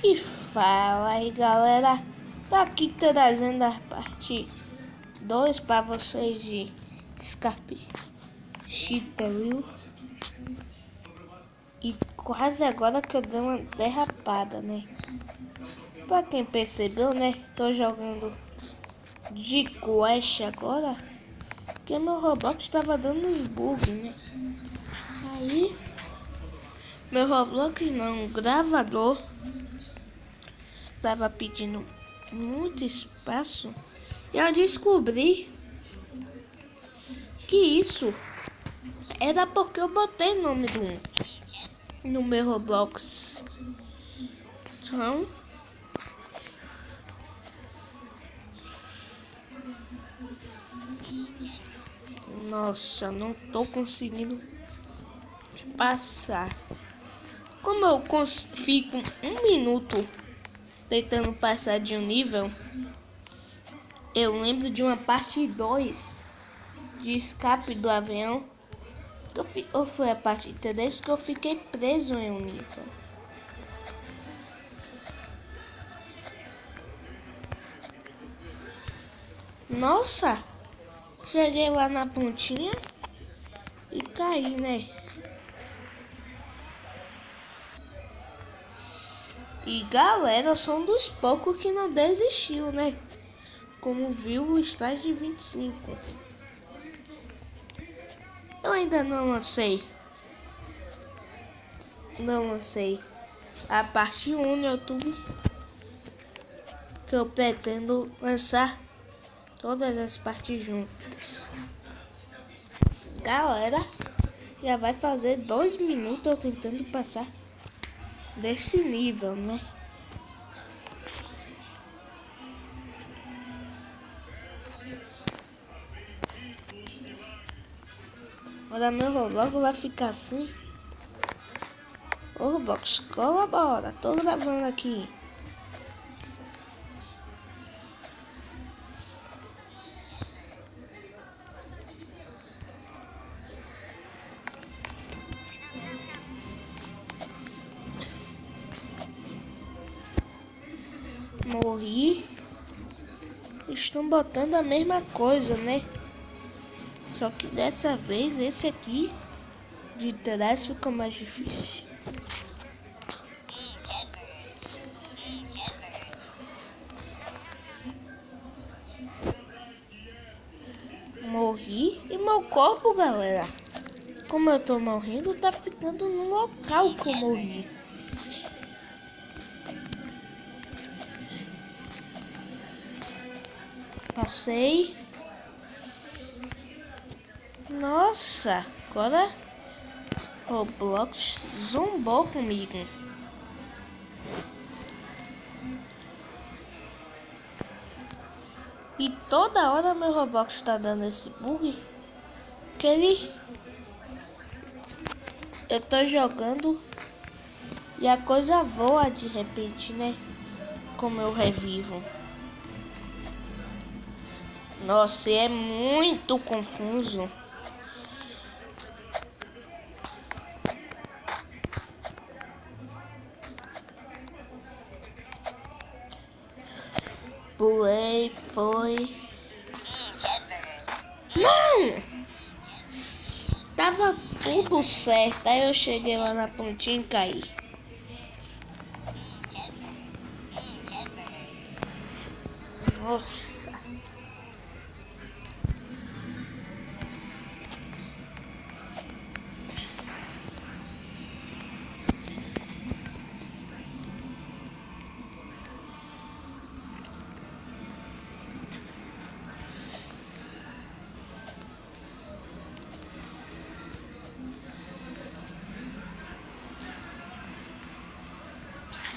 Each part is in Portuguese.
E fala aí, galera, tô aqui trazendo a parte 2 para vocês de Scarpe Cheetah, e quase agora que eu dei uma derrapada, né? Pra quem percebeu, né, tô jogando de Quest agora, porque meu Roblox tava dando uns bugs, né? Aí, meu Roblox não, o gravador tava pedindo muito espaço. E eu descobri que isso era porque eu botei o nome do no meu Roblox. Então, nossa, não tô conseguindo passar. Como eu fico um minuto tentando passar de um nível, eu lembro de uma parte 2 de escape do avião. Ou foi a parte 3 que eu fiquei preso em um nível. Nossa, cheguei lá na pontinha e caí, né? E galera, eu sou um dos poucos que não desistiu, né? Como viu o estágio 25. Eu ainda não lancei a parte 1 no YouTube, que eu pretendo lançar todas as partes juntas. Galera, já vai fazer 2 minutos eu tentando passar desse nível, né? Agora meu Roblox vai ficar assim. Ô Roblox, colabora, tô gravando aqui. Morri. Estão botando a mesma coisa, né? Só que dessa vez esse aqui de trás ficou mais difícil. Morri e meu corpo, galera, como eu tô morrendo, tá ficando no local que eu morri. Passei. Nossa, agora Roblox zombou comigo. E toda hora meu Roblox tá dando esse bug. Que eu tô jogando e a coisa voa de repente, né? Como eu revivo. Nossa, é muito confuso. Pulei, foi. Não! Tava tudo certo. Aí eu cheguei lá na pontinha e caí. Nossa.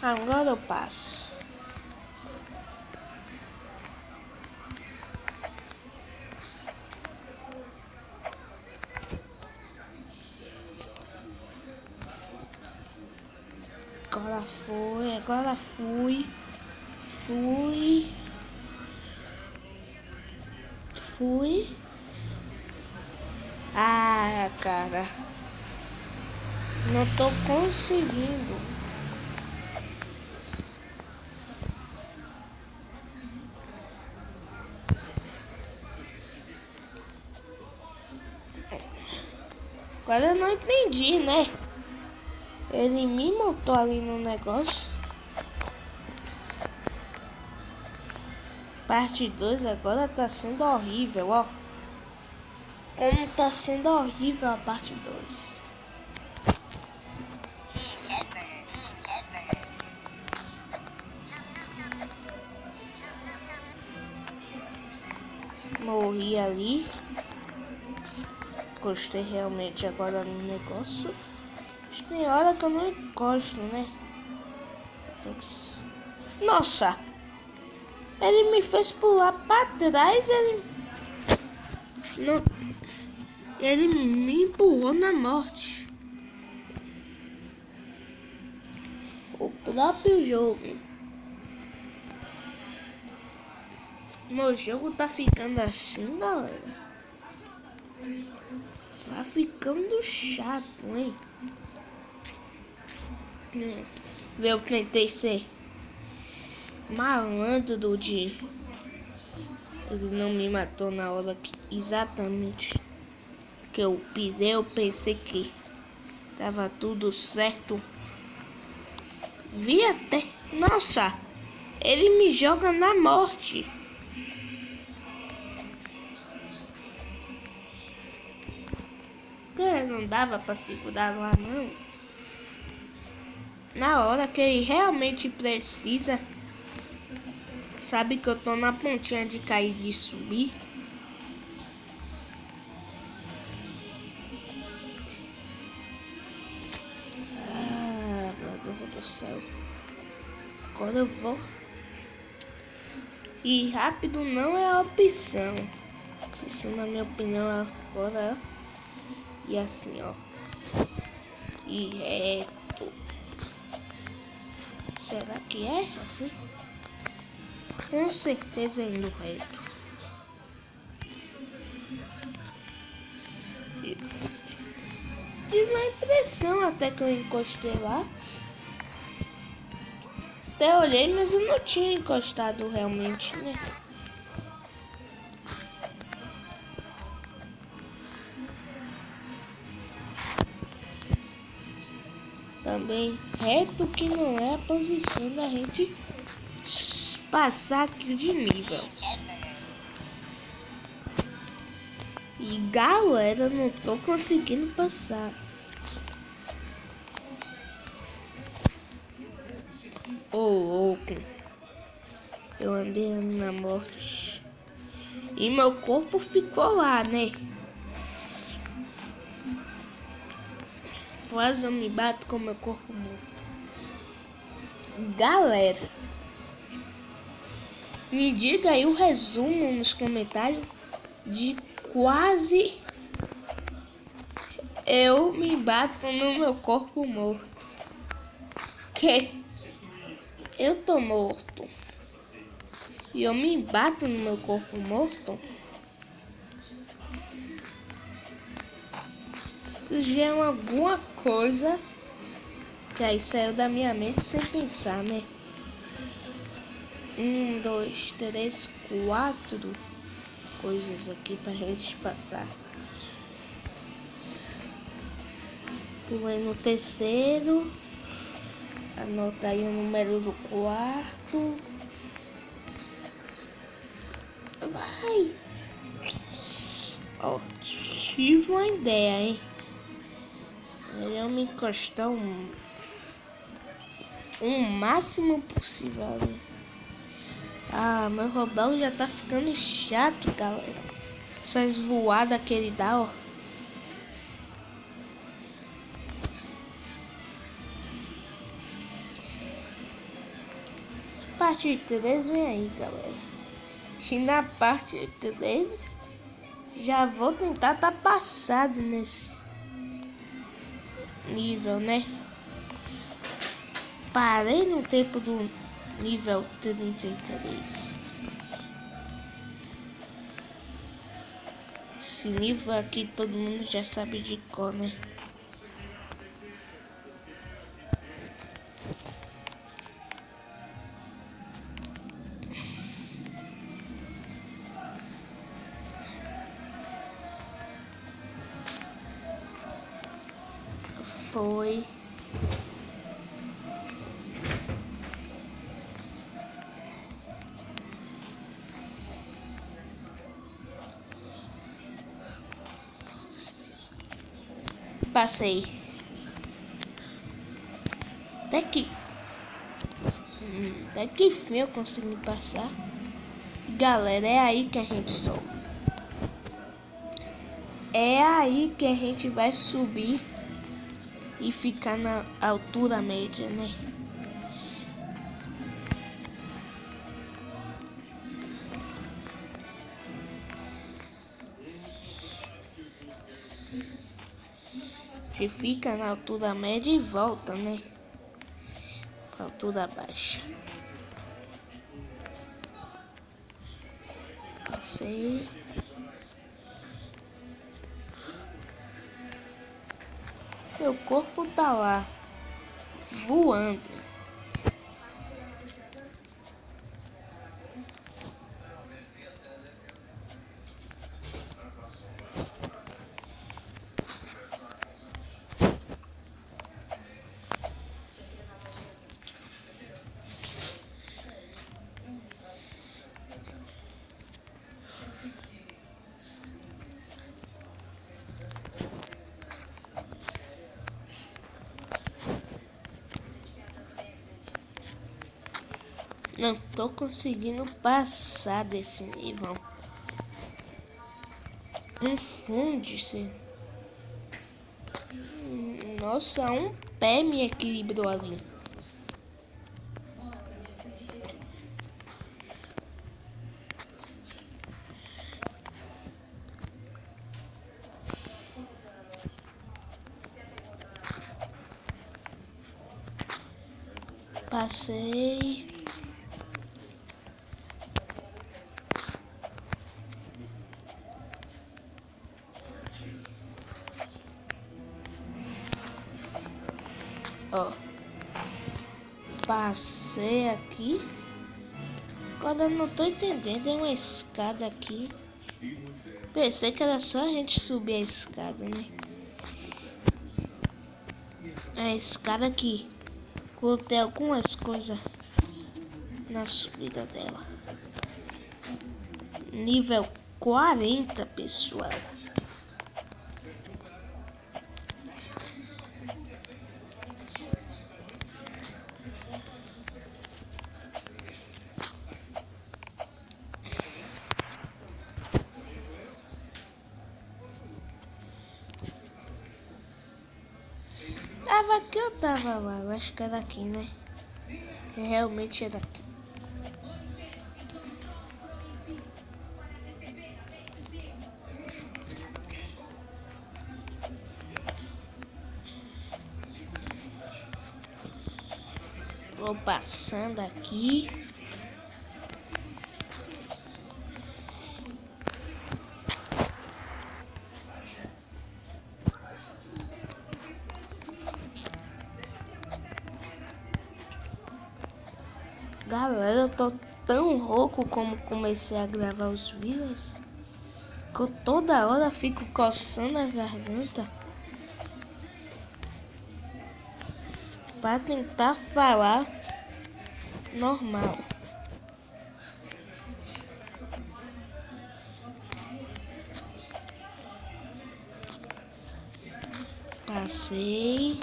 Agora eu passo. Agora fui. Ah, cara. Não tô conseguindo. Agora eu não entendi, né? Ele me montou ali no negócio. Parte 2 agora tá sendo horrível, ó. Como tá sendo horrível a parte 2. Morri ali. Encostei realmente agora no negócio. Acho que tem hora que eu não encosto, né? Nossa! Ele me fez pular pra trás, ele me empurrou na morte. O próprio jogo. Meu jogo tá ficando assim, galera. Tá ficando chato, hein? Eu tentei ser malandro do dia. Ele não me matou na hora que exatamente que eu pisei. Eu pensei que tava tudo certo. Vi até. Nossa! Ele me joga na morte. Não dava pra segurar lá, não. Na hora que ele realmente precisa. Sabe que eu tô na pontinha de cair e de subir. Ah, meu Deus do céu. Agora eu vou. E rápido não é a opção. Isso, na minha opinião, agora. E assim, ó. E reto. Será que é assim? Com certeza é indo reto. Tive uma impressão até que eu encostei lá. Até olhei, mas eu não tinha encostado realmente, né? Também reto que não é a posição da gente passar aqui de nível. E galera, não tô conseguindo passar. Ô louco. Eu andei na morte. E meu corpo ficou lá, né? Quase eu me bato com meu corpo morto. Galera, me diga aí o resumo nos comentários de quase eu me bato no meu corpo morto. Que eu tô morto e eu me bato no meu corpo morto. Isso já é alguma coisa que aí saiu da minha mente sem pensar, né? 1, 2, 3, 4 coisas aqui pra gente passar. Pulei no terceiro. Anota aí o número do quarto. Vai. Ó, tive uma ideia, hein? Eu me encostar o máximo possível ali. Ah, meu robô já tá ficando chato, galera. Essas voadas que ele dá, ó. Parte 3 vem aí, galera. E na parte 3 já vou tentar tá passado nesse nível, né? Parei no tempo do nível 33. Esse nível aqui todo mundo já sabe de cor, né? Foi. Passei. Até que fim eu consegui passar. Galera, é aí que a gente sobe. É aí que a gente vai subir e ficar na altura média, né? A gente fica na altura média e volta, né? Pra altura baixa. Passei. Meu corpo tá lá, voando. Não tô conseguindo passar desse nível. Confunde-se. Nossa, um pé me equilibrou ali. Passei. Ó, passei aqui. Agora eu não tô entendendo, é uma escada aqui. Pensei que era só a gente subir a escada, né? A escada aqui. Contei algumas coisas na subida dela. Nível 40, pessoal. Tava aqui ou tava lá? Eu acho que era aqui, né? Realmente era aqui. Vou passando aqui. Galera, eu tô tão rouco como comecei a gravar os vídeos que eu toda hora fico coçando a garganta para tentar falar normal. Passei.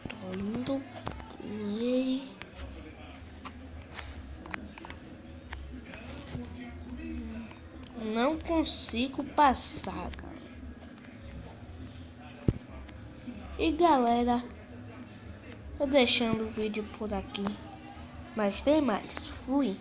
Tô indo. Pulei. Não consigo passar, galera. E galera, tô deixando o vídeo por aqui. Mas tem mais. Fui.